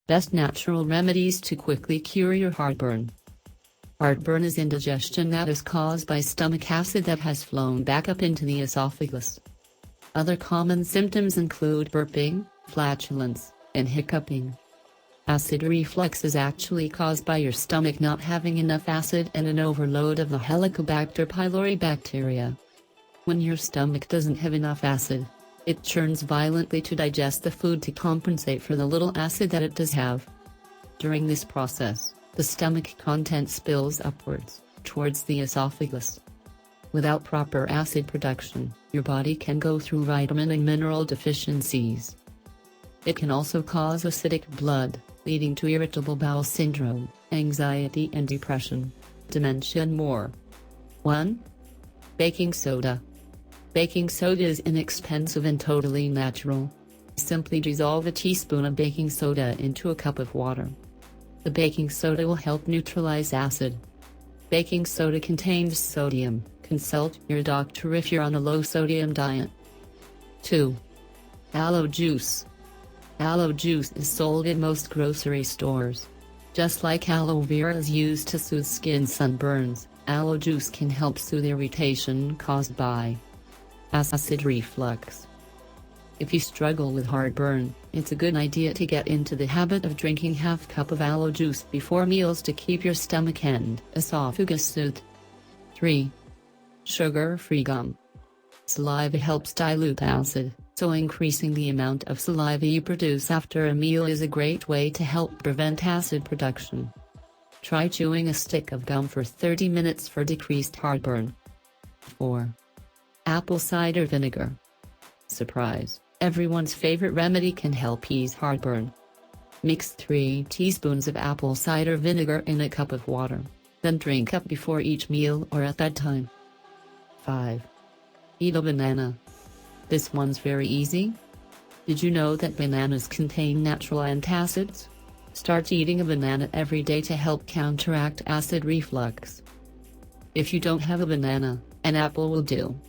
Best natural remedies to quickly cure your heartburn. Heartburn is indigestion that is caused by stomach acid that has flown back up into the esophagus. Other common symptoms include burping, flatulence, and hiccuping. Acid reflux is actually caused by your stomach not having enough acid and an overload of the Helicobacter pylori bacteria. When your stomach doesn't have enough acid, it churns violently to digest the food to compensate for the little acid that it does have. During this process, the stomach content spills upwards, towards the esophagus. Without proper acid production, your body can go through vitamin and mineral deficiencies. It can also cause acidic blood, leading to irritable bowel syndrome, anxiety and depression, dementia and more. 1. Baking soda. Baking soda is inexpensive and totally natural. Simply dissolve a teaspoon of baking soda into a cup of water. The baking soda will help neutralize acid. Baking soda contains sodium. Consult your doctor if you're on a low-sodium diet. 2. Aloe juice. Aloe juice is sold in most grocery stores. Just like aloe vera is used to soothe skin sunburns, aloe juice can help soothe irritation caused by acid reflux. If you struggle with heartburn, it's a good idea to get into the habit of drinking half cup of aloe juice before meals to keep your stomach and esophagus soothed. 3. Sugar-free gum. Saliva helps dilute acid, so increasing the amount of saliva you produce after a meal is a great way to help prevent acid production. Try chewing a stick of gum for 30 minutes for decreased heartburn. 4. Apple cider vinegar. Surprise, everyone's favorite remedy can help ease heartburn. Mix 3 teaspoons of apple cider vinegar in a cup of water, then drink up before each meal or at bedtime. 5. Eat a banana. This one's very easy. Did you know that bananas contain natural antacids? Start eating a banana every day to help counteract acid reflux. If you don't have a banana, an apple will do.